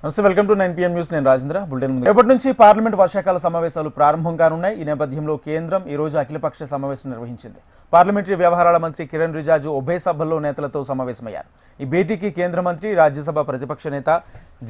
నమస్తే, welcome to 9 PM news. నేను Rajendra. Bulletin ముందు రేపటి నుంచి పార్లమెంట్ వర్షాకాల సమావేశాలు ప్రారంభం కానున్నాయి. ఈ నేపథ్యంలో కేంద్రం ఈ రోజు అఖిలపక్ష సమావేశం నిర్వహించింది. పార్లమెంటరీ వ్యవహారాల మంత్రి కిరణ్ రిజిజు ఉభయ సభల్లో నేతలతో సమావేశమయ్యారు. ఈ భేటీకి కేంద్ర మంత్రి, రాజ్యసభ ప్రతిపక్ష నేత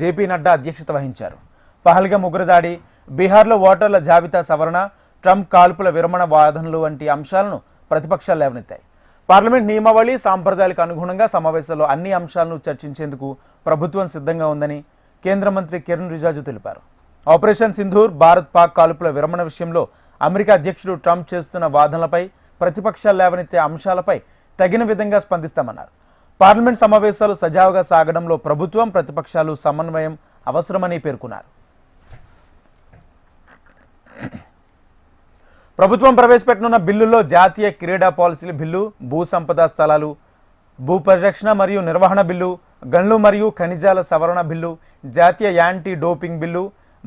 జేపీ నడ్డా అధ్యక్షత వహించారు. పహల్గామ్ ఉగ్రదాడి, బీహార్లో ఓటర్ల జాబితా సవరణ, ట్రంప్ కాల్పుల విరమణ వాదనలు వంటి అంశాలను ప్రతిపక్షాలు లేవనెత్తాయి. పార్లమెంట్ నియమావళి, సాంప్రదాయాలకు అనుగుణంగా సమావేశంలో అన్ని అంశాలను చర్చించేందుకు ప్రభుత్వం సిద్ధంగా ఉందని కేంద్ర మంత్రి కిరణ్ రిజిజు తెలిపారు. ఆపరేషన్ సింధూర్, భారత్ పాక్ కాల్పుల విరమణ విషయంలో అమెరికా అధ్యక్షుడు ట్రంప్ చేస్తున్న వాదనలపై, ప్రతిపక్షాలు లేవనెత్తే అంశాలపై తగిన విధంగా స్పందిస్తామన్నారు. పార్లమెంట్ సమావేశాలు సజావుగా సాగడంలో ప్రభుత్వం, ప్రతిపక్షాలు సమన్వయం అవసరమని పేర్కొన్నారు. ప్రభుత్వం ప్రవేశపెట్టనున్న బిల్లుల్లో జాతీయ క్రీడా పాలసీల బిల్లు, భూ సంపద స్థలాలు, భూ పరిరక్షణ మరియు నిర్వహణ బిల్లు, గనులు మరియు ఖనిజాల సవరణ బిల్లు, జాతీయ యాంటీ డోపింగ్ బిల్లు,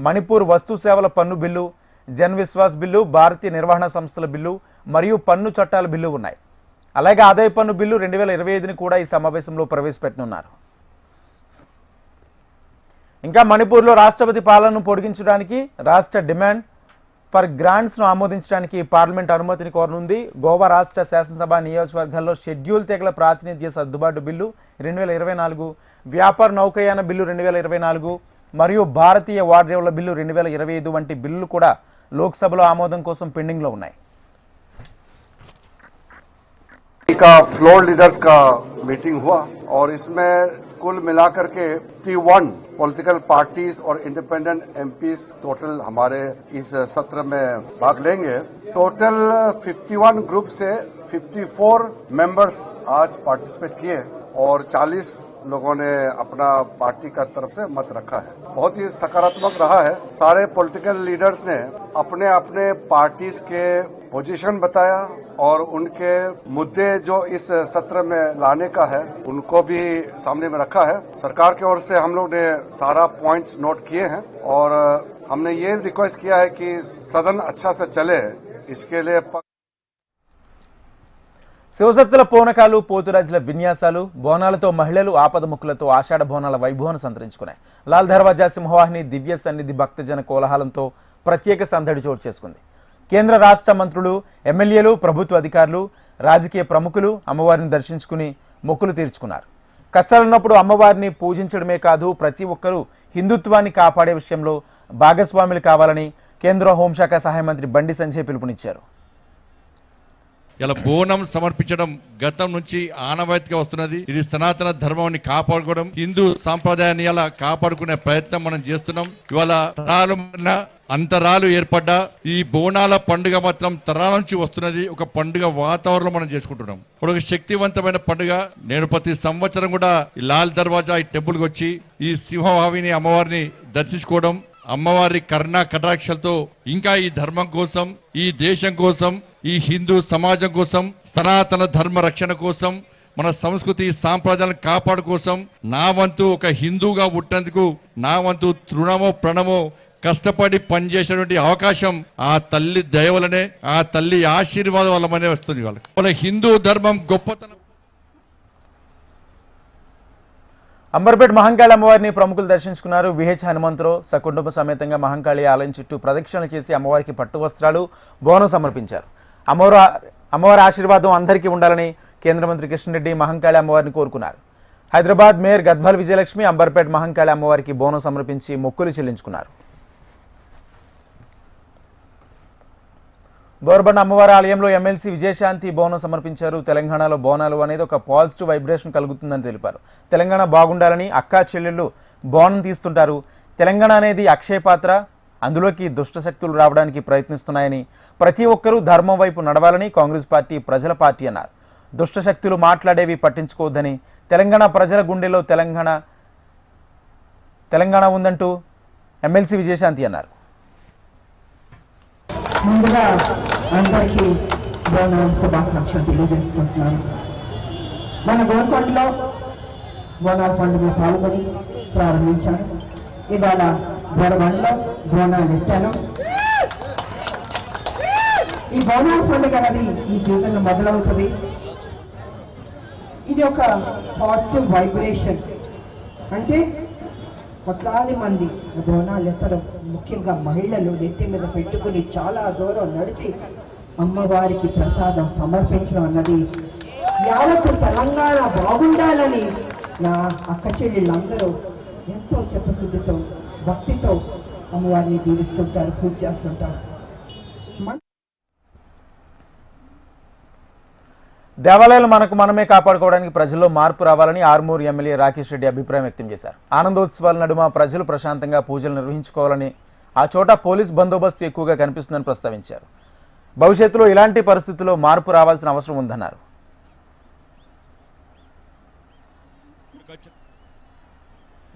మణిపూర్ వస్తు సేవల పన్ను బిల్లు, జన్ విశ్వాస్ బిల్లు, భారతీయ నిర్వహణ సంస్థల బిల్లు మరియు పన్ను చట్టాల బిల్లు ఉన్నాయి. అలాగే ఆదాయ పన్ను బిల్లు 2025ని కూడా ఈ సమావేశంలో ప్రవేశపెట్టనున్నారు. ఇంకా మణిపూర్లో రాష్ట్రపతి పాలనను పొడిగించడానికి, రాష్ట్ర డిమాండ్ ఫర్ గ్రాంట్స్ను ఆమోదించడానికి పార్లమెంట్ అనుమతిని కోరనుంది. గోవా రాష్ట్ర శాసనసభ నియోజకవర్గాల్లో షెడ్యూల్ తెగల ప్రాతినిధ్య సర్దుబాటు బిల్లు 2024, వ్యాపార నౌకాయాన బిల్లు 2024 మరియు భారతీయ వాడ్రేవుల బిల్లు 2025 వంటి బిల్లులు కూడా లోక్సభలో ఆమోదం కోసం పెండింగ్లో ఉన్నాయి. का फ्लोर लीडर्स का मीटिंग हुआ और इसमें कुल मिलाकर के 51 पॉलिटिकल पार्टीज और इंडिपेंडेंट एमपीज टोटल हमारे इस सत्र में भाग लेंगे. टोटल 51 ग्रुप से 54 मेंबर्स आज पार्टिसिपेट किए और 40 लोगों ने अपना पार्टी का तरफ से मत रखा है. बहुत ही सकारात्मक रहा है. सारे पॉलिटिकल लीडर्स ने अपने अपने पार्टीज के पोजीशन बताया और उनके मुद्दे जो इस सत्र में लाने का है उनको भी सामने में रखा है. सरकार की ओर से हम लोग ने सारा पॉइंट्स नोट किए हैं और हमने ये रिक्वेस्ट किया है कि सदन अच्छा से चले. इसके लिए శివసత్తుల పూనకాలు, పోతురాజుల విన్యాసాలు, బోనాలతో మహిళలు ఆపదముక్కులతో ఆషాఢ బోనాల వైభవాన్ని సంతరించుకున్నాయి. లాల్ దర్వాజా సింహవాహిని దివ్య సన్నిధి భక్తజన కోలాహలంతో ప్రత్యేక సందడి చోటు చేసుకుంది. కేంద్ర రాష్ట్ర మంత్రులు, ఎమ్మెల్యేలు, ప్రభుత్వ అధికారులు, రాజకీయ ప్రముఖులు అమ్మవారిని దర్శించుకుని మొక్కులు తీర్చుకున్నారు. కష్టాలున్నప్పుడు అమ్మవారిని పూజించడమే కాదు, ప్రతి ఒక్కరూ హిందుత్వాన్ని కాపాడే విషయంలో భాగస్వాములు కావాలని కేంద్ర హోంశాఖ సహాయ మంత్రి బండి సంజయ్ పిలుపునిచ్చారు. ఇలా బోనం సమర్పించడం గతం నుంచి ఆనవాయితీగా వస్తున్నది. ఇది సనాతన ధర్మాన్ని కాపాడుకోవడం, హిందూ సాంప్రదాయాన్ని ఇలా కాపాడుకునే ప్రయత్నం మనం చేస్తున్నాం. ఇవాళ తరాలు అంతరాలు ఏర్పడ్డా ఈ బోనాల పండుగ మాత్రం తరాల నుంచి వస్తున్నది. ఒక పండుగ వాతావరణం మనం చేసుకుంటున్నాం. ఇప్పుడు ఒక శక్తివంతమైన పండుగ. నేను ప్రతి సంవత్సరం కూడా ఈ లాల్ దర్వాజా ఈ టెంపుల్కి వచ్చి ఈ సింహవాహిని అమ్మవారిని దర్శించుకోవడం, అమ్మవారి కరుణా కటాక్షలతో ఇంకా ఈ ధర్మం కోసం, ఈ దేశం కోసం, ఈ హిందూ సమాజం కోసం, సనాతన ధర్మ రక్షణ కోసం, మన సంస్కృతి సాంప్రదాయాలను కాపాడు కోసం నా వంతు ఒక హిందూగా పుట్టేందుకు నా వంతు తృణమో ప్రణమో కష్టపడి పనిచేసేటువంటి అవకాశం ఆ తల్లి దయ వల్లనే, ఆ తల్లి ఆశీర్వాదం వల్లనే వస్తుంది. వాళ్ళ హిందూ ధర్మం గొప్పతనం. అంబర్పేట మహంకాళి అమ్మవారిని ప్రముఖులు దర్శించుకున్నారు. విహెచ్ హనుమంతరావు సకుటుంబ సమేతంగా మహంకాళి ఆలయం చుట్టూ ప్రదక్షిణలు చేసి అమ్మవారికి పట్టు వస్త్రాలు, బోనం సమర్పించారు. అమ్మవారి ఆశీర్వాదం అందరికీ ఉండాలని కేంద్ర మంత్రి కిషన్ రెడ్డి మహంకాళి అమ్మవారిని కోరుకున్నారు. హైదరాబాద్ మేయర్ గద్వాల్ విజయలక్ష్మి అంబర్పేట మహంకాళి అమ్మవారికి బోనం సమర్పించి మొక్కులు చెల్లించుకున్నారు. బోర్బండ అమ్మవారి ఆలయంలో ఎమ్మెల్సీ విజయశాంతి బోనం సమర్పించారు. తెలంగాణలో బోనాలు అనేది ఒక పాజిటివ్ వైబ్రేషన్ కలుగుతుందని తెలిపారు. తెలంగాణ బాగుండాలని అక్కా చెల్లెళ్ళు బోనం తీస్తుంటారు. తెలంగాణ అనేది అక్షయ పాత్ర, అందులోకి దుష్ట శక్తులు రావడానికి ప్రయత్నిస్తున్నాయని, ప్రతి ఒక్కరూ ధర్మం వైపు నడవాలని కాంగ్రెస్ పార్టీ ప్రజల పార్టీ అన్నారు. దుష్ట శక్తులు మాట్లాడేవి పట్టించుకోవద్దని, తెలంగాణ ప్రజల గుండెలో తెలంగాణ ఉందంటూ ఎమ్మెల్సీ విజయశాంతి అన్నారు. ముందుగా అందరికీ బోనాల శుభాకాంక్షలు తెలియజేసుకుంటున్నాను. మన గోల్కొండలో బోనాల పండుగ పాల్గొని ప్రారంభించాను. ఇవాళ బోరబండలో బోనాలు ఎత్తాను. ఈ బోనాల పండుగ అనేది ఈ సీజన్లో మొదలవుతుంది. ఇది ఒక పాజిటివ్ వైబ్రేషన్. అంటే కొట్లాది మంది బోనాలు ఎత్తడం, ముఖ్యంగా మహిళలు నెత్తి మీద పెట్టుకుని చాలా దూరం నడిచి అమ్మవారికి ప్రసాదం సమర్పించడం అన్నది యావత్తు తెలంగాణ బాగుండాలని నా అక్క చెల్లెళ్ళందరూ ఎంతో చిత్తశుద్ధితో భక్తితో అమ్మవారిని దీవిస్తుంటారు, పూజ చేస్తుంటారు. దేవాలయాలు మనకు మనమే కాపాడుకోవడానికి ప్రజల్లో మార్పు రావాలని ఆర్మూర్ ఎమ్మెల్యే రాకేష్ రెడ్డి అభిప్రాయం వ్యక్తం చేశారు. ఆనందోత్సవాల నడుమ ప్రజలు ప్రశాంతంగా పూజలు నిర్వహించుకోవాలని, ఆ చోట పోలీస్ బందోబస్తు ఎక్కువగా కనిపిస్తుందని ప్రస్తావించారు. భవిష్యత్తులో ఇలాంటి పరిస్థితుల్లో మార్పు రావాల్సిన అవసరం ఉందన్నారు.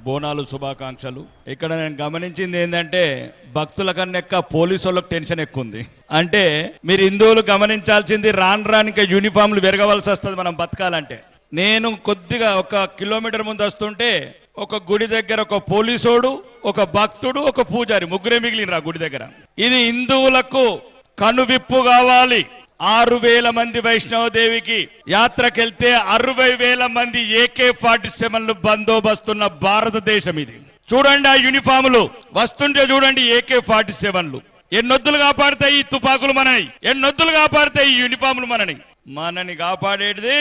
బోనాలు శుభాకాంక్షలు. ఇక్కడ నేను గమనించింది ఏంటంటే భక్తుల కన్నా ఎక్కువ పోలీసు వాళ్ళకి టెన్షన్ ఎక్కువ ఉంది. అంటే మీరు హిందువులు గమనించాల్సింది రానికి యూనిఫామ్లు పెరగవలసి వస్తుంది మనం బతకాలంటే. నేను కొద్దిగా 1 కిలోమీటర్ ముందు వస్తుంటే ఒక గుడి దగ్గర ఒక పోలీసోడు, ఒక భక్తుడు, ఒక పూజారి, ముగ్గురే మిగిలిన గుడి దగ్గర. ఇది హిందువులకు కనువిప్పు కావాలి. 6,000 మంది వైష్ణవదేవికి యాత్రకెళ్తే 60,000 మంది AK-47లు బందోబస్తున్న భారతదేశం ఇది. చూడండి ఆ యూనిఫాములు వస్తుంటే చూడండి, AK-47లు. ఎన్నొద్దులు కాపాడుతాయి ఈ తుపాకులు మనని, ఎన్నొద్దులు కాపాడుతాయి ఈ యూనిఫాములు మనని కాపాడేది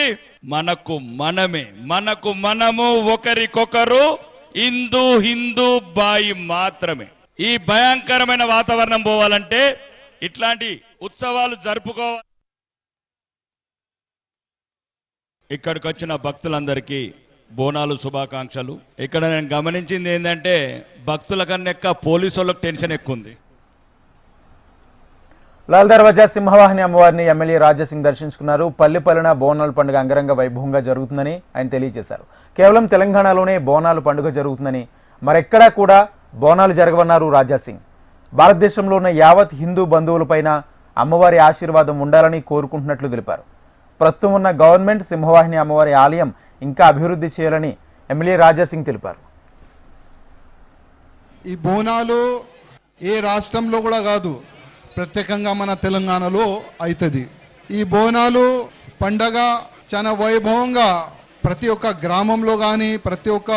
మనకు మనమే. మనకు మనము, ఒకరికొకరు, హిందూ బాయి మాత్రమే. ఈ భయంకరమైన వాతావరణం పోవాలంటే ఇట్లాంటి ఉత్సవాలు జరుపుకోవాలి. ఇక్కడికి వచ్చిన భక్తులందరికీ బోనాలు శుభాకాంక్షలు. ఇక్కడ నేను గమనించింది ఏంటంటే భక్తుల కన్నా ఎక్కువ పోలీసు వాళ్ళకి టెన్షన్ ఎక్కువ ఉంది. లాల్ దర్వాజా సింహవాహిని అమ్మవారిని ఎమ్మెల్యే రాజాసింగ్ దర్శించుకున్నారు. పల్లెపల్లిన బోనాల పండుగ అంగరంగ వైభవంగా జరుగుతుందని ఆయన తెలియజేశారు. కేవలం తెలంగాణలోనే బోనాలు పండుగ జరుగుతుందని, మరెక్కడా కూడా బోనాలు జరగవన్నారు రాజాసింగ్. భారతదేశంలో ఉన్న యావత్ హిందూ బంధువులపైన అమ్మవారి ఆశీర్వాదం ఉండాలని కోరుకుంటున్నట్లు తెలిపారు. ప్రస్తుతం ఉన్న గవర్నమెంట్ సింహవాహిని అమ్మవారి ఆలయం ఇంకా అభివృద్ధి చేయాలని ఎమ్మెల్యే రాజాసింగ్ తెలిపారు. ఈ బోనాలు ఏ రాష్ట్రంలో కూడా కాదు, ప్రత్యేకంగా మన తెలంగాణలో అవుతుంది. ఈ బోనాలు పండగ చాలా వైభవంగా ప్రతి ఒక్క గ్రామంలో కానీ ప్రతి ఒక్క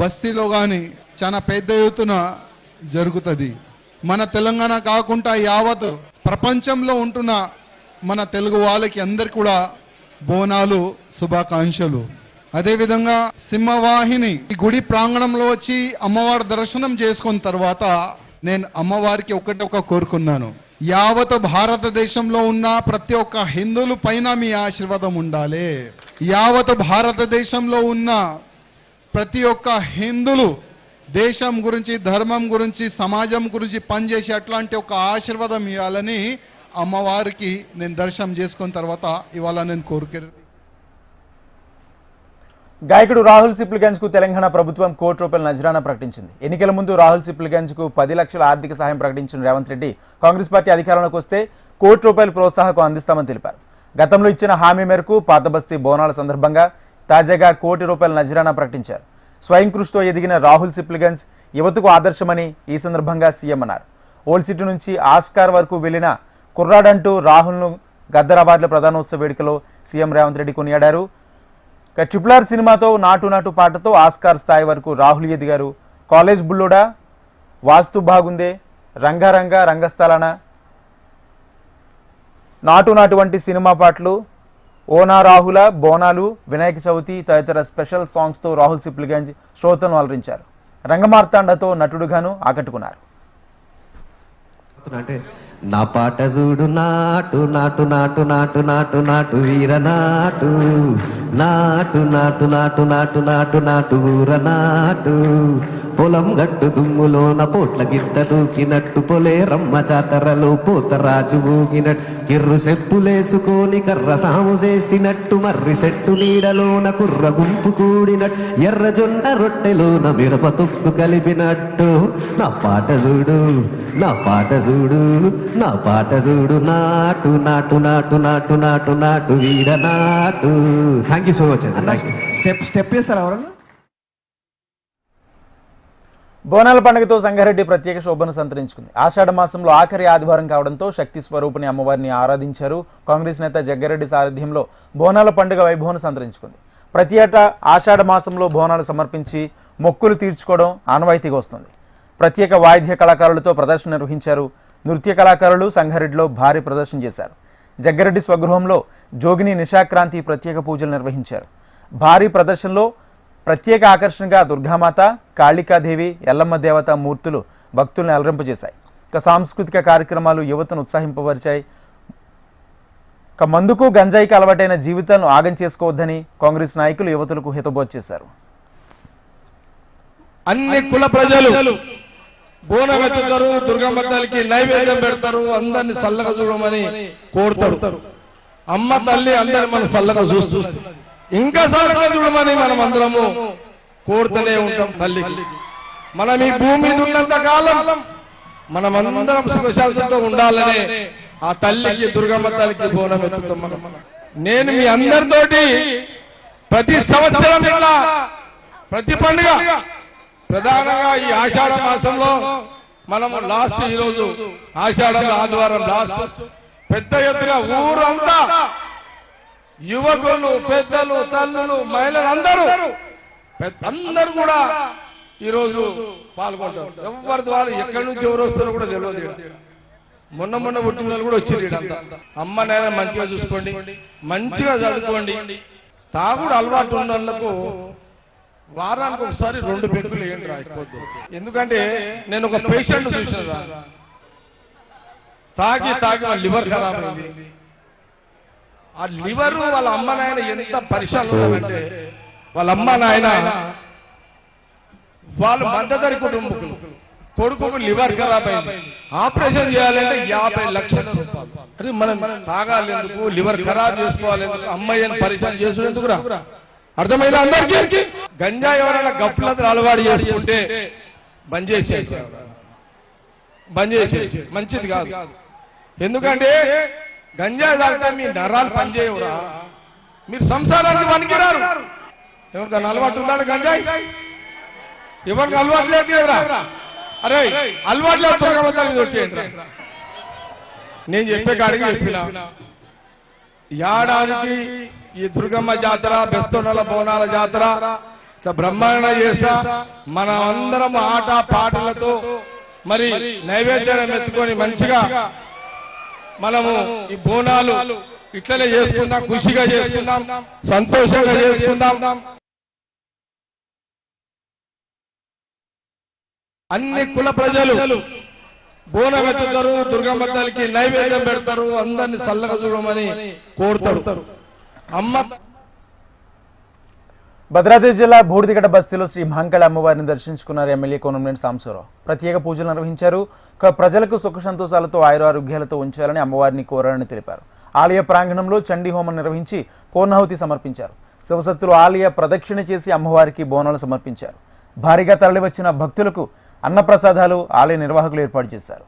బస్తీలో కానీ చాలా పెద్ద ఎత్తున జరుగుతుంది. మన తెలంగాణ కాకుండా యావత్ ప్రపంచంలో ఉంటున్న మన తెలుగు వాళ్ళకి అందరికి కూడా బోనాలు శుభాకాంక్షలు. అదేవిధంగా సింహవాహిని ఈ గుడి ప్రాంగణంలో వచ్చి అమ్మవారి దర్శనం చేసుకున్న తర్వాత నేను అమ్మవారికి ఒకటి కోరుకున్నాను, యావత్ భారతదేశంలో ఉన్న ప్రతి ఒక్క హిందువుల పైన మీ ఆశీర్వాదం ఉండాలి. యావత్ భారతదేశంలో ఉన్న ప్రతి ఒక్క హిందువులు దేశం గురించి, ధర్మం గురించి, సమాజం గురించి పనిచేసి అట్లాంటి ఒక ఆశీర్వాదం ఇవ్వాలని అమ్మవారికి నేను దర్శనం చేసుకున్న తర్వాత ఇవాళ నేను కోరుకునేది. గాయకుడు రాహుల్ సిప్లిగంజ్కు తెలంగాణ ప్రభుత్వం ₹1 నజరానా ప్రకటించింది. ఎన్నికల ముందు రాహుల్ సిప్లిగంజ్కు 10 లక్షల ఆర్థిక సహాయం ప్రకటించిన రేవంత్ రెడ్డి కాంగ్రెస్ పార్టీ అధికారంలోకి వస్తే ₹1 ప్రోత్సాహకం అందిస్తామని తెలిపారు. గతంలో ఇచ్చిన హామీ మేరకు పాత బస్తీ బోనాల సందర్భంగా తాజాగా ₹1 నజరానా ప్రకటించారు. స్వయం కృషితో ఎదిగిన రాహుల్ సిప్లిగంజ్ యువతకు ఆదర్శమని ఈ సందర్భంగా సీఎం అన్నారు. ఓల్డ్ సిటీ నుంచి ఆస్కార్ వరకు వెళ్లిన కుర్రాడంటూ రాహుల్ను గద్దరాబాద్లో ప్రధానోత్సవ వేడుకలో సీఎం రేవంత్ రెడ్డి కొనియాడారు. RRR సినిమాతో నాటు పాటతో ఆస్కార్ స్థాయి వరకు రాహుల్ ఎదిగారు. కాలేజ్ బుల్లోడా, వాస్తు బాగుందే, రంగారంగ రంగస్థలాన, నాటు వంటి సినిమా పాటలు, ఓనా రాహుల, బోనాలు, వినాయక చవితి తదితర స్పెషల్ సాంగ్స్తో రాహుల్ సిప్లిగంజ్ శ్రోతలను అలరించారు. రంగమార్తాండతో నటుడుగాను ఆకట్టుకున్నారు. అంటే నా పాట చూడు నాటు నాటు నాటు నాటు నాటు నాటు వీర నాటు నాటు నాటు నాటు నాటు నాటు నాటు ఊర నాటు పొలం గట్టు దుమ్ములోన పోట్ల గిత్త దూకినట్టు పొలే రమ్మ జాతరలో పోతరాజు ఊగినట్టు కిర్రు సెప్పులేసుకొని కర్ర సాము చేసినట్టు మర్రి సెట్టు నీడలోన కుర్ర గుంపు కూడినట్టు ఎర్ర జొన్న రొట్టెలోన మిరప తొక్కు కలిపినట్టు నా పాట చూడు నా పాట చూడు నా పాట చూడు నాటు నాటు నాటు నాటు నాటు నాటు వీర నాటు. Thank you so much. Step చేస్తారా ఎవరన్నా? బోనాల పండుగతో సంగారెడ్డి ప్రత్యేక శోభను సంతరించుకుంది. ఆషాఢ మాసంలో ఆఖరి ఆదివారం కావడంతో శక్తి స్వరూపిణి అమ్మవారిని ఆరాధించారు. కాంగ్రెస్ నేత జగ్గారెడ్డి సారథ్యంలో బోనాల పండుగ వైభవం సంతరించుకుంది. ప్రతి ఏటా ఆషాఢ మాసంలో బోనాలు సమర్పించి మొక్కులు తీర్చుకోవడం ఆనవాయితీగా వస్తుంది. ప్రత్యేక వాయిద్య కళాకారులతో ప్రదర్శన నిర్వహించారు. నృత్య కళాకారులు సంగారెడ్డిలో భారీ ప్రదర్శన చేశారు. జగ్గారెడ్డి స్వగృహంలో జోగిని నిశాక్రాంతి ప్రత్యేక పూజలు నిర్వహించారు. భారీ ప్రదర్శనలో ప్రత్యేక ఆకర్షణగా దుర్గామాత, కాళికాదేవి, ఎల్లమ్మ దేవత మూర్తులు భక్తుల్ని అలరింపజేశాయి. ఇక సాంస్కృతిక కార్యక్రమాలు యువతను ఉత్సాహింపబరిచాయి. ఇక మందుకు గంజాయికి అలవాటైన జీవితాలను ఆగం చేసుకోవద్దని కాంగ్రెస్ నాయకులు యువతులకు హితబోధ చేశారు. అన్ని కుల ప్రజలు బోనం ఎత్తుతారు, దుర్గమ్మ తల్లికి నైవేద్యం పెడతారు, అందరిని చల్లగా చూడమని కోరుతారు. అమ్మ తల్లి అందరిని మనం చల్లగా చూస్తుంది, ఇంకా చల్లగా చూడమని మనం అందరము కోరుతూనే ఉంటాం తల్లికి. మనం ఈ భూమి మీద ఉన్నంత కాలం మనం అందరం సుఖశాంతితో ఉండాలనే ఆ తల్లికి, దుర్గమ్మ తల్లికి బోనం ఎత్తుతాం మనం. నేను మీ అందరితోటి ప్రతి సంవత్సరం ఇట్లా ప్రతి పండుగ ప్రధానంగా ఈ ఆషాఢ మాసంలో మనము లాస్ట్ ఈరోజు ఆషాఢ ఆదివారం లాస్ట్ పెద్ద ఎత్తున ఊరంతా యువకులు, పెద్దలు, తల్లులు, మహిళలు అందరూ కూడా ఈరోజు పాల్గొంటారు. ఎవరి ద్వారా ఎక్కడి నుంచి ఎవరు వస్తారో కూడా తెలియదు. మొన్న పుట్టిన వాళ్ళు కూడా వచ్చారు. అమ్మ నాయన మంచిగా చూసుకోండి, మంచిగా చదువుకోండి. తాగుడు అలవాటు ఉన్న వాళ్ళకు వారానికి ఒకసారి 2 పెగ్గులు వేయండి రాకపోద్దు. ఎందుకంటే నేను ఒక పేషెంట్ చూసిన, తాగి లివర్ ఖరాబ్ అయింది. ఆ లివర్ వాళ్ళ అమ్మ నాయన ఎంత పరిశాలు అంటే, వాళ్ళ అమ్మ నాయన వాళ్ళు మధ్యతరి కుటుంబకులు, కొడుకు లివర్ ఖరాబ్ అయింది, ఆపరేషన్ చేయాలంటే 50 లక్షల రూపాయలు. అరే మనం తాగాలి ఎందుకు, లివర్ ఖరాబ్ చేసుకోవాలి ఎందుకు, అమ్మాయిని పరిశాన్ చేసుకునేందుకు రా. అర్థమైనా అందరికీ? గంజా ఎవరైనా గఫ్లత్ అలవాటు చేసుకుంటే బంద్ చేసేసి మంచిది కాదు. ఎందుకంటే గంజా తాగితే మీ నరాలు పనిచేయవురా, మీరు సంసారానికి పనికిరారు. ఎవరికైనా అలవాటు ఉందా గంజాయి? ఎవరికి అలవాటు లేదు కదరా. అరే అలవాటు లేదు, తొలగబోతాను. నేను చెప్పే కాడికి చెప్పిన ఏడాదికి ఈ దుర్గమ్మ జాతర, బెస్తోనల బోనాల జాతర బ్రహ్మాండ చేస్తా. మనం అందరం ఆట పాటలతో మరి నైవేద్యాన్ని ఎత్తుకొని మంచిగా మనము ఈ బోనాలు ఇట్లనే చేసుకుందాం, ఖుషిగా చేసుకుందాం, సంతోషంగా చేసుకుందాం. అన్ని కుల ప్రజలు బోనం ఎత్తుతారు, దుర్గమ్మ తల్లికి నైవేద్యం పెడతారు, అందరిని చల్లగా చూడమని కోరుతారు. అమ్మ భద్రాద్రి జిల్లా బూడిదిగడ్డ బస్తీలో శ్రీ మహంకాళి అమ్మవారిని దర్శించుకున్నారు ఎమ్మెల్యే కోనంనేని సాంబశివరావు. ప్రత్యేక పూజలు నిర్వహించారు. ప్రజలకు సుఖ సంతోషాలతో ఆయురారోగ్యాలతో ఉంచాలని అమ్మవారిని కోరారని తెలిపారు. ఆలయ ప్రాంగణంలో చండీ హోమం నిర్వహించి పూర్ణాహుతి సమర్పించారు. శివసత్తులు ఆలయ ప్రదక్షిణ చేసి అమ్మవారికి బోనాలు సమర్పించారు. భారీగా తరలివచ్చిన భక్తులకు అన్నప్రసాదాలు ఆలయ నిర్వాహకులు ఏర్పాటు చేశారు.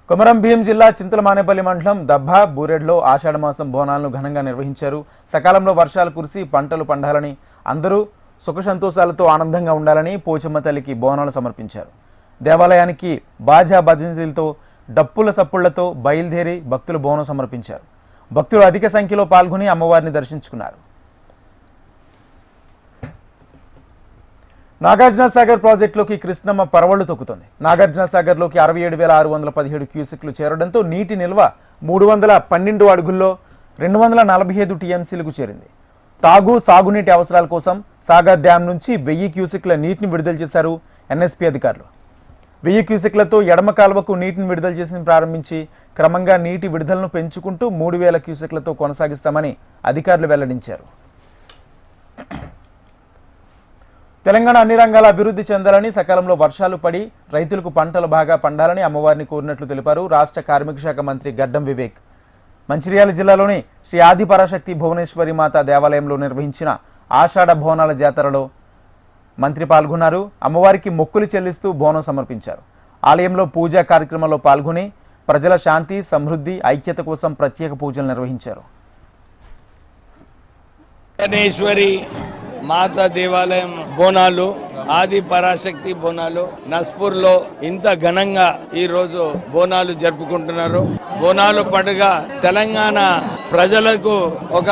కొమరం భీం జిల్లా చింతలమానేపల్లి మండలం దబ్బా బూరెడ్లో ఆషాఢమాసం బోనాలను ఘనంగా నిర్వహించారు. సకాలంలో వర్షాలు కురిసి పంటలు పండాలని, అందరూ సుఖ సంతోషాలతో ఆనందంగా ఉండాలని పోచమ్మ తల్లికి బోనాలు సమర్పించారు. దేవాలయానికి బాజా భజనలతో, డప్పుల సప్పుళ్లతో బయలుదేరి భక్తులు బోనం సమర్పించారు. భక్తులు అధిక సంఖ్యలో పాల్గొని అమ్మవారిని దర్శించుకున్నారు. నాగార్జున సాగర్ ప్రాజెక్టులోకి కృష్ణమ్మ పరవళ్లు తొక్కుతుంది. నాగార్జున సాగర్లోకి 67,617 క్యూసెక్లు చేరడంతో నీటి నిల్వ 312 అడుగుల్లో 245 టీఎంసీలకు చేరింది. తాగు, సాగునీటి అవసరాల కోసం సాగర్ డ్యాం నుంచి 1000 క్యూసెక్ల నీటిని విడుదల చేశారు ఎన్ఎస్పీ అధికారులు. 1000 క్యూసెక్లతో ఎడమ కాలువకు నీటిని విడుదల చేసి ప్రారంభించి క్రమంగా నీటి విడుదలను పెంచుకుంటూ 3000 క్యూసెక్లతో కొనసాగిస్తామని అధికారులు వెల్లడించారు. తెలంగాణ అన్ని రంగాల అభివృద్ధి చెందాలని, సకాలంలో వర్షాలు పడి రైతులకు పంటలు బాగా పండాలని అమ్మవారిని కోరినట్లు తెలిపారు రాష్ట్ర కార్మిక శాఖ మంత్రి గడ్డం వివేక్. మంచిర్యాల జిల్లాలోని శ్రీ ఆది పరాశక్తి భువనేశ్వరి మాత దేవాలయంలో నిర్వహించిన ఆషాఢ బోనాల జాతరలో మంత్రి పాల్గొన్నారు. అమ్మవారికి మొక్కులు చెల్లిస్తూ బోనం సమర్పించారు. ఆలయంలో పూజా కార్యక్రమంలో పాల్గొని ప్రజల శాంతి, సమృద్ధి, ఐక్యత కోసం ప్రత్యేక పూజలు నిర్వహించారు. మాత దేవాలయం బోనాలు, ఆది పరాశక్తి బోనాలు నస్పూర్ లో ఇంత ఘనంగా ఈ రోజు బోనాలు జరుపుకుంటున్నారు. బోనాలు పండుగ తెలంగాణ ప్రజలకు ఒక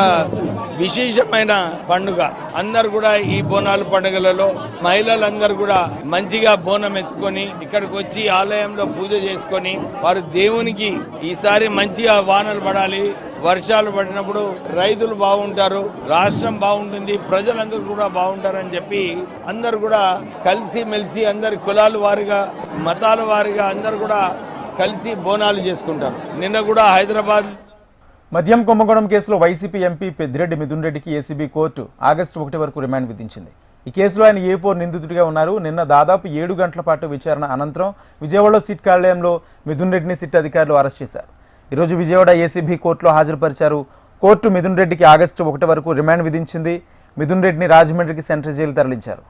విశేషమైన పండుగ. అందరు కూడా ఈ బోనాల పండుగలలో మహిళలందరూ కూడా మంచిగా బోనం ఎత్తుకొని ఇక్కడికి వచ్చి ఆలయంలో పూజ చేసుకొని వారు దేవునికి ఈసారి మంచిగా వానలు పడాలి, వర్షాలు పడినప్పుడు రైతులు బాగుంటారు, రాష్ట్రం బాగుంటుంది, ప్రజలందరూ కూడా బాగుంటారని చెప్పి అందరు కూడా కలిసి మెలిసి అందరి కులాల వారిగా మతాల వారిగా అందరు కూడా కలిసి బోనాలు చేసుకుంటారు. నిన్న కూడా హైదరాబాద్ మద్యం కుంభకోణం కేసులో వైసీపీ ఎంపీ పెద్దిరెడ్డి మిథున్ రెడ్డికి ఏసీబీ కోర్టు ఆగస్టు 1 వరకు రిమాండ్ విధించింది. ఈ కేసులో ఆయన A4 నిందితుడిగా ఉన్నారు. నిన్న దాదాపు 7 గంటల పాటు విచారణ అనంతరం విజయవాడలో సిట్ కార్యాలయంలో మిథున్ రెడ్డిని సిట్ అధికారులు అరెస్ట్ చేశారు. ఈరోజు విజయవాడ ఏసీబీ కోర్టులో హాజరుపరిచారు. కోర్టు మిథున్ రెడ్డికి ఆగస్టు 1 వరకు రిమాండ్ విధించింది. మిథున్ రెడ్డిని రాజమండ్రికి సెంట్రల్ జైలు తరలించారు.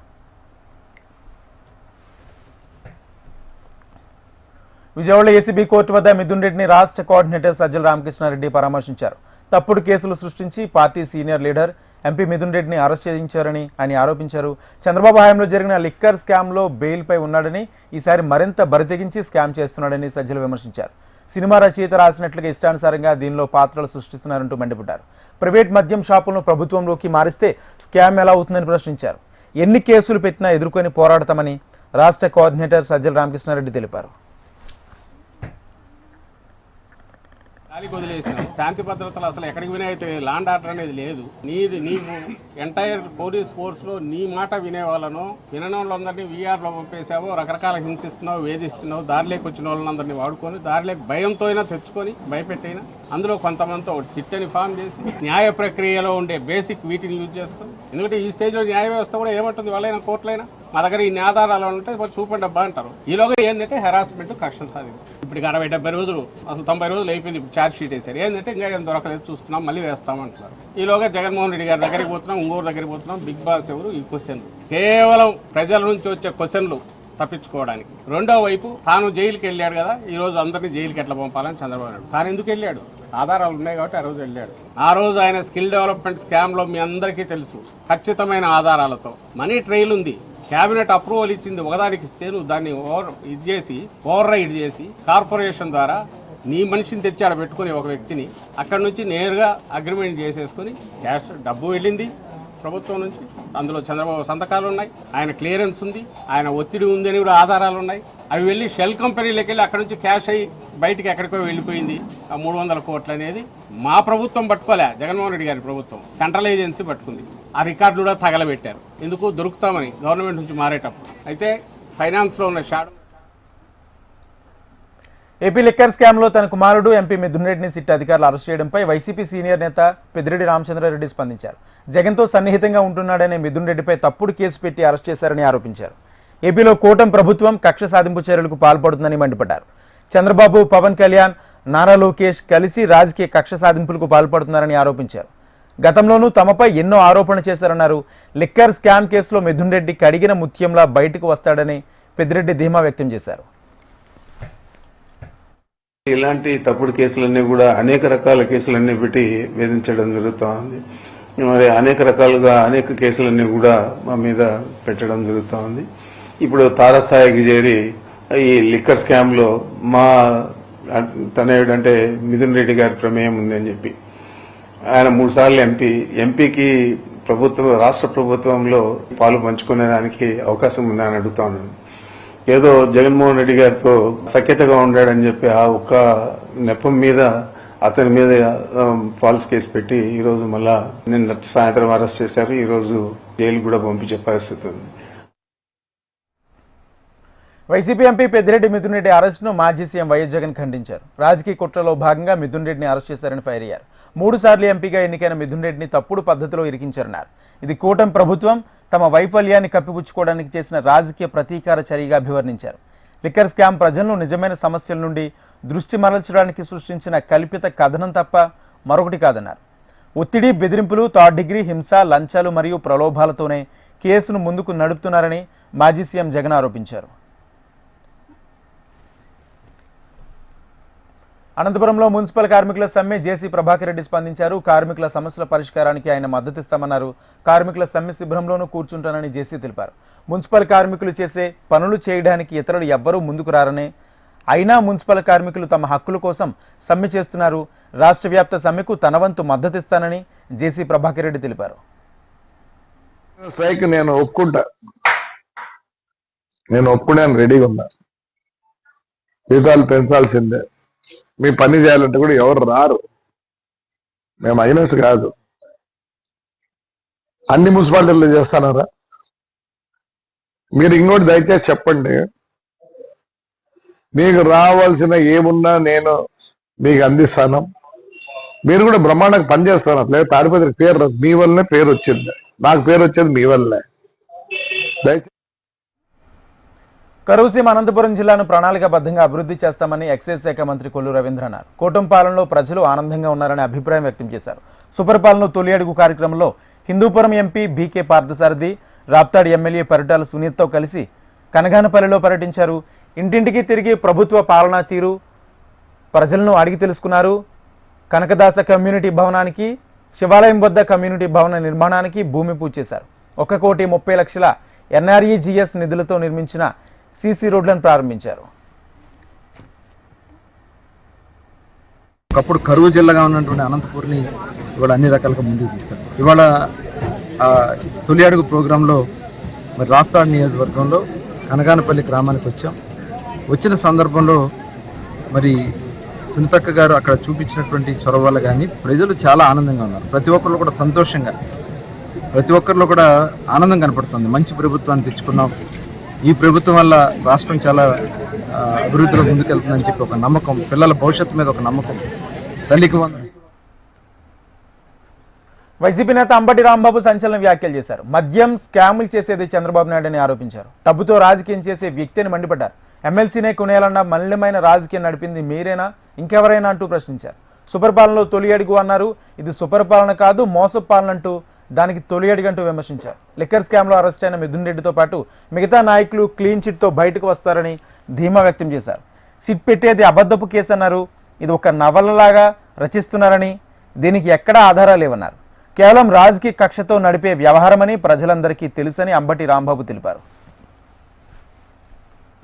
విజయవాడ ఏసీబీ కోర్టు వద్ద మిథున్ రెడ్డిని రాష్ట్ర కోఆర్డినేటర్ సజ్జల రామకృష్ణారెడ్డి పరామర్శించారు. తప్పుడు కేసులు సృష్టించి party senior leader MP Mithun రెడ్డిని అరెస్ట్ చేయించారని ఆయన ఆరోపించారు. చంద్రబాబు హయాంలో జరిగిన లిక్కర్ స్కామ్లో బెయిల్పై ఉన్నాడని, ఈసారి మరింత బరితెగించి స్కామ్ చేస్తున్నాడని సజ్జల విమర్శించారు. సినిమా రచయిత రాసినట్లుగా ఇష్టానుసారంగా దీనిలో పాత్రలు సృష్టిస్తున్నారంటూ మండిపడ్డారు. ప్రైవేట్ మద్యం షాపులను ప్రభుత్వంలోకి మారిస్తే స్కామ్ ఎలా అవుతుందని ప్రశ్నించారు. ఎన్ని కేసులు పెట్టినా ఎదుర్కొని పోరాడతామని రాష్ట్ర కోఆర్డినేటర్ సజ్జల రామకృష్ణారెడ్డి తెలిపారు. గాలికి వదిలేసినావు. శాంతి భద్రతలు అసలు ఎక్కడికి వినైతే ల్యాండ్ ఆర్డర్ అనేది లేదు. నీవు ఎంటైర్ పోలీస్ ఫోర్స్ లో నీ మాట వినే వాళ్ళను వినని వాళ్ళందరినీ వీఆర్ లో పంపేసావు, రకరకాల హింసిస్తున్నావు, వేధిస్తున్నావు. దారిలోకి వచ్చిన వాళ్ళందరినీ వాడుకొని దారిలోకి భయంతో అయినా తెచ్చుకొని భయపెట్టైనా అందులో కొంతమందితో ఒకటి సిట్ అని ఫామ్ చేసి న్యాయ ప్రక్రియలో ఉండే బేసిక్ వీటిని యూజ్ చేసుకొని, ఎందుకంటే ఈ స్టేజ్లో న్యాయ వ్యవస్థ కూడా ఏమంటుంది, వాళ్ళైనా కోర్టులైనా మా దగ్గర ఈ ఆధారాలు ఉంటే చూపండి అబ్బా అంటారు. ఈలోగా ఏంటంటే హెరాస్మెంట్, కక్ష సాధింపు. ఇప్పుడు 60-70 రోజులు అసలు 90 రోజులు అయిపోయింది. ఇప్పుడు ఛార్జ్ షీట్ వేశారు. ఏంటంటే ఇంకా ఏం దొరకలేదు, చూస్తున్నాం, మళ్ళీ వేస్తామంటున్నారు. ఈలోగా జగన్మోహన్ రెడ్డి గారి దగ్గరికి పోతున్నాం, ఇంకోరు దగ్గరికి పోతున్నాం. బిగ్ బాస్ ఎవరు? ఈ క్వశ్చన్ కేవలం ప్రజల నుంచి వచ్చే క్వశ్చన్లు తప్పించుకోవడానికి. రెండో వైపు తాను జైలుకి వెళ్ళాడు కదా, ఈ రోజు అందరినీ జైలుకి ఎట్లా పంపాలని చంద్రబాబు నాయుడు. తాను ఎందుకు వెళ్ళాడు? ఆధారాలు ఉన్నాయి కాబట్టి ఆ రోజు వెళ్ళాడు. ఆ రోజు ఆయన స్కిల్ డెవలప్మెంట్ స్కామ్ లో మీ అందరికీ తెలుసు, ఖచ్చితమైన ఆధారాలతో మనీ ట్రైల్ ఉంది. క్యాబినెట్ అప్రూవల్ ఇచ్చింది, ఒకదానికి ఇస్తే నువ్వు దాన్ని ఓవర్ రైడ్ చేసి కార్పొరేషన్ ద్వారా నీ మనిషిని తెచ్చి ఆడ పెట్టుకుని ఒక వ్యక్తిని అక్కడి నుంచి నేరుగా అగ్రిమెంట్ చేసేసుకుని క్యాష్ డబ్బు వెళ్ళింది ప్రభుత్వం నుంచి. అందులో చంద్రబాబు సంతకాలు ఉన్నాయి, ఆయన క్లియరెన్స్ ఉంది, ఆయన ఒత్తిడి ఉంది అని కూడా ఆధారాలు ఉన్నాయి. అవి వెళ్ళి షెల్ కంపెనీలకు వెళ్ళి అక్కడ నుంచి క్యాష్ అయ్యి బయటికి ఎక్కడికో వెళ్ళిపోయింది. ఆ 300 కోట్లు అనేది మా ప్రభుత్వం పట్టుకోలే, జగన్మోహన్ రెడ్డి గారి ప్రభుత్వం సెంట్రల్ ఏజెన్సీ పట్టుకుంది. ఆ రికార్డు కూడా తగలబెట్టారు. ఎందుకు? దొరుకుతామని గవర్నమెంట్ నుంచి మారేటప్పుడు. అయితే ఫైనాన్స్లో ఉన్న షాడో ఏపీ లిక్కర్ స్కామ్లో తన కుమారుడు ఎంపీ మిథున్ రెడ్డిని సిట్ అధికారులు అరెస్ట్ చేయడంపై వైసీపీ సీనియర్ నేత పెద్దిరెడ్డి రామచంద్రారెడ్డి స్పందించారు. జగన్తో సన్నిహితంగా ఉంటున్నాడనే మిథున్ రెడ్డిపై తప్పుడు కేసు పెట్టి అరెస్ట్ చేశారని ఆరోపించారు. ఏపీలో కూటమి ప్రభుత్వం కక్ష సాధింపు చర్యలకు పాల్పడుతుందని మండిపడ్డారు. చంద్రబాబు, పవన్ కళ్యాణ్, నారా లోకేష్ కలిసి రాజకీయ కక్ష సాధింపులకు పాల్పడుతున్నారని ఆరోపించారు. గతంలోనూ తమపై ఎన్నో ఆరోపణలు చేశారన్నారు. లిక్కర్ స్కామ్ కేసులో మిథున్ రెడ్డి కడిగిన ముత్యంలా బయటకు వస్తాడని పెద్దిరెడ్డి ధీమా వ్యక్తం చేశారు. ఇలాంటి తప్పుడు కేసులన్నీ కూడా అనేక రకాల కేసులన్నీ పెట్టి వేధించడం జరుగుతూ ఉంది. మరి అనేక రకాలుగా అనేక కేసులన్నీ కూడా మా మీద పెట్టడం జరుగుతూ ఉంది. ఇప్పుడు తారస్థాయికి చేరి ఈ లిక్కర్ స్కామ్ లో మా తనయుడు అంటే మిథున్ రెడ్డి గారి ప్రమేయం ఉందని చెప్పి ఆయన 3 సార్లు ఎంపీకి రాష్ట్ర ప్రభుత్వంలో పాలు పంచుకునేదానికి అవకాశం ఉందని అడుగుతా ఉన్నాను. ఏదో జగన్మోహన్ రెడ్డి గారితో సఖ్యతగా ఉండాడని చెప్పి ఆ ఒక్క నెపం మీద అతని మీద ఫాల్స్ కేసు పెట్టి ఈరోజు మళ్ళా నిన్న సాయంత్రం అరెస్ట్ చేశారు. ఈరోజు జైలు కూడా పంపించే పరిస్థితి ఉంది. వైసీపీ ఎంపీ పెద్దిరెడ్డి మిథున్ రెడ్డి అరెస్టును మాజీ సీఎం వైఎస్ జగన్ ఖండించారు. రాజకీయ కుట్రలో భాగంగా మిథున్ రెడ్డిని అరెస్ట్ చేశారని ఫైర్ అయ్యారు. 3 సార్లు ఎంపీగా ఎన్నికైన మిథున్ రెడ్డిని తప్పుడు పద్ధతిలో ఇరికించారన్నారు. ఇది కూటమి ప్రభుత్వం తమ వైఫల్యాన్ని కప్పిపుచ్చుకోవడానికి చేసిన రాజకీయ ప్రతీకార చర్యగా అభివర్ణించారు. లిక్కర్ స్కామ్ ప్రజలను నిజమైన సమస్యల నుండి దృష్టి మరల్చడానికి సృష్టించిన కల్పిత కథనం తప్ప మరొకటి కాదన్నారు. ఒత్తిడి, బెదిరింపులు, థర్డ్ డిగ్రీ హింస, లంచాలు మరియు ప్రలోభాలతోనే కేసును ముందుకు నడుపుతున్నారని మాజీ సీఎం జగన్ ఆరోపించారు. అనంతపురంలో మున్సిపల్ కార్మికుల సమ్మె జేసీ ప్రభాకర్ రెడ్డి స్పందించారు. కార్మికుల సమస్యల పరిష్కారానికి ఆయన మద్దతిస్తామన్నారు. కార్మికుల సమ్మె శిబిరంలోనూ కూర్చుంటానని జేసీ తెలిపారు. మున్సిపల్ కార్మికులు చేసే పనులు చేయడానికి ఇతరులు ఎవ్వరూ ముందుకు రారని అయినా మున్సిపల్ కార్మికులు తమ హక్కుల కోసం సమ్మె చేస్తున్నారు. రాష్ట్ర వ్యాప్త సమ్మెకు తన వంతు మద్దతిస్తానని జేసీ ప్రభాకర్ రెడ్డి తెలిపారు. స్ట్రైక్ నేను ఒప్పుకున్నాను, రెడీగా ఉన్నా. జీతాలు పెంచాల్సిందే. మీ పని చేయాలంటే కూడా ఎవరు రారు. మేము అయినట్టు కాదు. అన్ని మున్సిపాలిటీల్లో చేస్తానారా? మీరు ఇంకోటి దయచేసి చెప్పండి, మీకు రావాల్సిన ఏమున్నా నేను మీకు అందిస్తాను. మీరు కూడా బ్రహ్మాండంగా పనిచేస్తారు. అట్లే తాడిపత్రికి పేరు మీ వల్లనే పేరు వచ్చింది, నాకు పేరు వచ్చేది మీ వల్లే. దయచేసి కరువుసీమ అనంతపురం జిల్లాను ప్రణాళికాబద్ధంగా అభివృద్ధి చేస్తామని ఎక్సైజ్ శాఖ మంత్రి కొల్లు రవీంద్ర అన్నారు. కూటమి పాలనలో ప్రజలు ఆనందంగా ఉన్నారని అభిప్రాయం వ్యక్తం చేశారు. సుపరిపాలన తొలి అడుగు కార్యక్రమంలో Hindupuram MP BK Parthasarathi, Raptadu MLA Paritala సునీత్తో కలిసి కనగానపల్లిలో పర్యటించారు. ఇంటింటికి తిరిగి ప్రభుత్వ పాలనా తీరు ప్రజలను అడిగి తెలుసుకున్నారు. కనకదాస కమ్యూనిటీ భవనానికి, శివాలయం వద్ద కమ్యూనిటీ భవన నిర్మాణానికి భూమి పూజ చేశారు. 1,30,00,000 NREGS నిధులతో నిర్మించిన సీసీ రోడ్లను ప్రారంభించారు. ఒకప్పుడు కరువు జిల్లాగా ఉన్నటువంటి అనంతపూర్ని ఇవాళ అన్ని రకాలుగా ముందుకు తీసుకెళ్ళారు. ఇవాళ తొలి అడుగు ప్రోగ్రాంలో మరి రాప్తాడ్ నియోజకవర్గంలో కనగానపల్లి గ్రామానికి వచ్చిన సందర్భంలో మరి సునీతక్క గారు అక్కడ చూపించినటువంటి చొరవ వల్ల కానీ ప్రజలు చాలా ఆనందంగా ఉన్నారు. ప్రతి ఒక్కరిలో కూడా సంతోషంగా, ప్రతి ఒక్కరిలో కూడా ఆనందం కనపడుతుంది. మంచి ప్రభుత్వాన్ని తెచ్చుకున్నాం, ఈ ప్రభుత్వం వల్ల రాష్ట్రం చాలా అభివృద్ధిలో ముందుకెళ్తుందని చెప్పి ఒక నమ్మకం, పిల్లల భవిష్యత్తు మీద ఒక నమ్మకం, తల్లికి వైసీపీ నేత అంబటి రాంబాబు సంచలన వ్యాఖ్యలు చేశారు. మద్యం స్కాములు చేసేది చంద్రబాబు నాయుడు అని ఆరోపించారు. డబ్బుతో రాజకీయం చేసే వ్యక్తిని మండిపడ్డారు. ఎమ్మెల్సీనే కొనేయాలన్న మలినమైన రాజకీయం నడిపింది మీరేనా, ఇంకెవరైనా అంటూ ప్రశ్నించారు. సుపరిపాలనలో తొలి అడుగు అన్నారు. ఇది సుపరిపాలన కాదు, మోసపు పాలన అంటూ దానికి తొలి అడుగంటూ విమర్శించారు. లిక్కర్ స్కామ్లో అరెస్ట్ అయిన మిథున్ రెడ్డితో పాటు మిగతా నాయకులు క్లీన్ చిట్తో బయటకు వస్తారని ధీమా వ్యక్తం చేశారు. సిట్ పెట్టేది అబద్ధపు కేసు అన్నారు. ఇది ఒక నవలలాగా రచిస్తున్నారని, దీనికి ఎక్కడా ఆధారాలు లేవన్నారు. కేవలం రాజకీయ కక్షతో నడిపే వ్యవహారమని ప్రజలందరికీ తెలుసని అంబటి రాంబాబు తెలిపారు.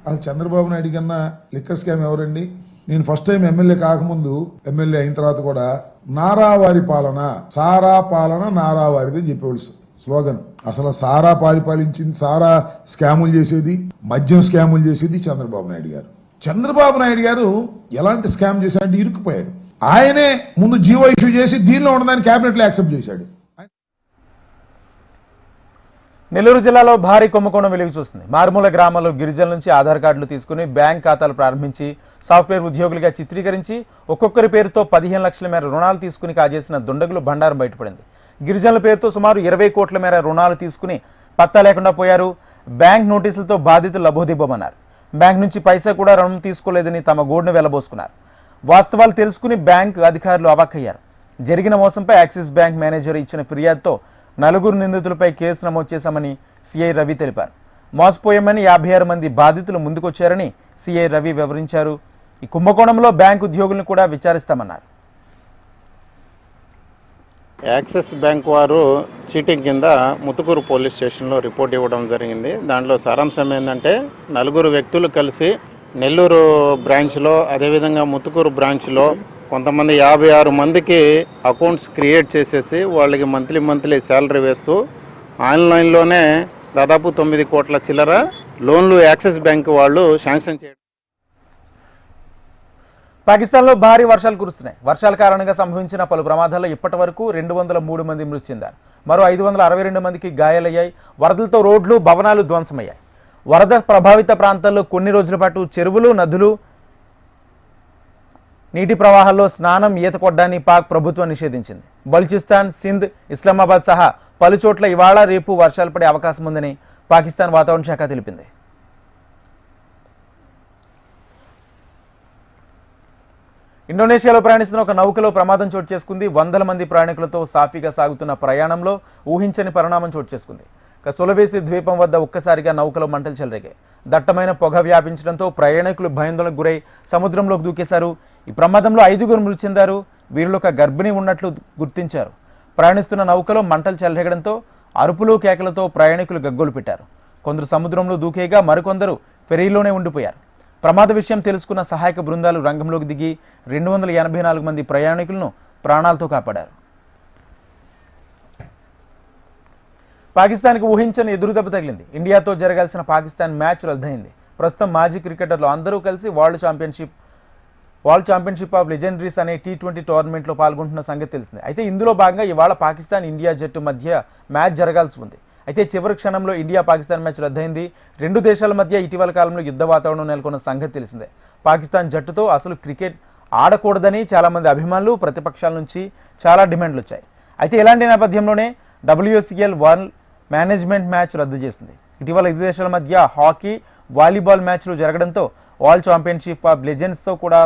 అసలు చంద్రబాబు నాయుడు కన్నా లిక్కర్ స్కామ్ ఎవరండి? నేను ఫస్ట్ టైం ఎమ్మెల్యే కాకముందు, ఎమ్మెల్యే అయిన తర్వాత కూడా నారావారి పాలన, సారా పాలన నారావారిది అని చెప్పేవాళ్ళు స్లోగన్. అసలు సారా పరిపాలించింది, సారా స్కాములు చేసేది, మద్యం స్కాములు చేసేది చంద్రబాబు నాయుడు గారు. చంద్రబాబు నాయుడు గారు ఎలాంటి స్కామ్ చేశాడంటే ఇరుక్కుపోయాడు. ఆయనే ముందు జీవో ఇష్యూ చేసి దీనిలో ఉన్నదాన్ని కేబినెట్లో యాక్సెప్ట్ చేశాడు. నెల్లూరు జిల్లాలో భారీ కుంభకోణం వెలుగు చూస్తుంది. మారుమూల గ్రామాల్లో గిరిజనుల నుంచి ఆధార్ కార్డులు తీసుకుని బ్యాంక్ ఖాతాలు ప్రారంభించి సాఫ్ట్వేర్ ఉద్యోగులుగా చిత్రీకరించి ఒక్కొక్కరి పేరుతో 15 లక్షల మేర రుణాలు తీసుకుని కాజేసిన దుండగులు బండారం బయటపడింది. గిరిజనుల పేరుతో సుమారు 20 కోట్ల మేర రుణాలు తీసుకుని పత్తా లేకుండా పోయారు. బ్యాంక్ నోటీసులతో బాధితులు లబోదిబ్బమన్నారు. బ్యాంక్ నుంచి పైసా కూడా రుణం తీసుకోలేదని తమ గోడును వెళ్లబోసుకున్నారు. వాస్తవాలు తెలుసుకుని బ్యాంక్ అధికారులు అవాక్కయ్యారు. జరిగిన మోసంపై యాక్సిస్ బ్యాంక్ మేనేజర్ ఇచ్చిన ఫిర్యాదుతో 4 నిందితులపై కేసు నమోదు చేశామని సిఐ రవి తెలిపారు. మోసపోయామని 56 మంది బాధితులు ముందుకొచ్చారని సిఐ రవి వివరించారు. ఈ కుంభకోణంలో బ్యాంక్ ఉద్యోగులను కూడా విచారిస్తామన్నారు. యాక్సిస్ బ్యాంక్ వారు చీటింగ్ కింద ముతుకూరు పోలీస్ స్టేషన్లో రిపోర్ట్ ఇవ్వడం జరిగింది. దాంట్లో సారాంశం ఏంటంటే 4 వ్యక్తులు కలిసి నెల్లూరు బ్రాంచ్లో, అదేవిధంగా ముతుకూరు బ్రాంచ్లో కొంతమంది 56 మందికి అకౌంట్స్ క్రియేట్ చేసేసి వాళ్ళకి మంత్లీ శాలరీ వేస్తూ ఆన్లైన్లోనే దాదాపు 9 కోట్ల చిల్లర లోన్లు యాక్సిస్ బ్యాంక్ వాళ్ళు శాంక్షన్ చేయడం. పాకిస్తాన్లో భారీ వర్షాలు కురుస్తున్నాయి. వర్షాల కారణంగా సంభవించిన పలు ప్రమాదాల్లో ఇప్పటి వరకు 203 మంది మృతి చెందారు. మరో 562 మందికి గాయాలయ్యాయి. వరదలతో రోడ్లు, భవనాలు ధ్వంసమయ్యాయి. వరద ప్రభావిత ప్రాంతాల్లో కొన్ని రోజుల పాటు చెరువులు, నదులు నీటి ప్రవాహాల్లో స్నానం, ఈత కొట్టడాన్ని పాక్ ప్రభుత్వం నిషేధించింది. బలూచిస్తాన్, సింధ్, ఇస్లామాబాద్ సహా పలు చోట్ల ఇవాళ రేపు వర్షాలు పడే అవకాశం ఉందని పాకిస్తాన్ వాతావరణ శాఖ తెలిపింది. ఇండోనేషియాలో ప్రయాణిస్తున్న ఒక నౌకలో ప్రమాదం చోటు చేసుకుంది. 100 మంది ప్రయాణికులతో సాఫీగా సాగుతున్న ప్రయాణంలో ఊహించని పరిణామం చోటు చేసుకుంది. సులవేసి ద్వీపం వద్ద ఒక్కసారిగా నౌకలో మంటలు చెలరేగాయి. దట్టమైన పొగ వ్యాపించడంతో ప్రయాణికులు భయాందోళనకు గురై సముద్రంలోకి దూకేశారు. ఈ ప్రమాదంలో 5 మృతి చెందారు. వీరిలో ఒక గర్భిణి ఉన్నట్లు గుర్తించారు. ప్రయాణిస్తున్న నౌకలో మంటలు చెలరేగడంతో అరుపులు, కేకలతో ప్రయాణికులు గగ్గోలు పెట్టారు. కొందరు సముద్రంలో దూకేగా మరికొందరు ఫెరీలోనే ఉండిపోయారు. ప్రమాద విషయం తెలుసుకున్న సహాయక బృందాలు రంగంలోకి దిగి 284 మంది ప్రయాణికులను ప్రాణాలతో కాపాడారు. పాకిస్తాన్కి ఊహించని ఎదురుదెబ్బ తగిలింది. ఇండియాతో జరగాల్సిన పాకిస్తాన్ మ్యాచ్ రద్దయింది. ప్రస్తుతం మాజీ క్రికెటర్లు అందరూ కలిసి వరల్డ్ ఛాంపియన్షిప్ ఆఫ్ లెజెండరీస్ అనే T20 టోర్నమెంట్లో పాల్గొంటున్న సంగతి తెలిసిందే. అయితే ఇందులో భాగంగా ఇవాళ పాకిస్తాన్ ఇండియా జట్టు మధ్య మ్యాచ్ జరగాల్సి ఉంది. అయితే చివరి క్షణంలో ఇండియా పాకిస్తాన్ మ్యాచ్ రద్దయింది. రెండు దేశాల మధ్య ఇటీవల కాలంలో యుద్ధ వాతావరణం నెలకొన్న సంగతి తెలిసిందే. పాకిస్తాన్ జట్టుతో అసలు క్రికెట్ ఆడకూడదని చాలామంది అభిమానులు, ప్రతిపక్షాల నుంచి చాలా డిమాండ్లు వచ్చాయి. అయితే ఇలాంటి నేపథ్యంలోనే WCL వరల్డ్ మేనేజ్మెంట్ మ్యాచ్ రద్దు చేసింది. ఇటీవల ఇరు దేశాల మధ్య హాకీ, వాలీబాల్ మ్యాచ్లు జరగడంతో వరల్డ్ ఛాంపియన్షిప్ ఆఫ్ లెజెండ్స్తో కూడా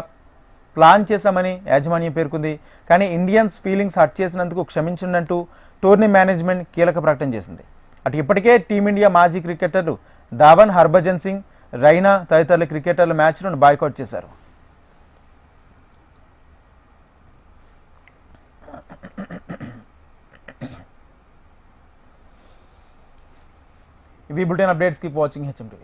ప్లాన్ చేశామని యాజమాన్యం పేర్కొంది. కానీ ఇండియన్స్ ఫీలింగ్స్ హర్ట్ చేసినందుకు క్షమించిందంటూ టోర్నీ మేనేజ్మెంట్ కీలక ప్రకటన చేసింది. అటు ఇప్పటికే టీమిండియా మాజీ క్రికెటర్లు ధావన్, హర్భజన్ సింగ్, రైనా తదితరుల క్రికెటర్ల మ్యాచ్లను బాయ్కాట్ చేశారు. ఇవి bulletin updates. Keep watching HM TV.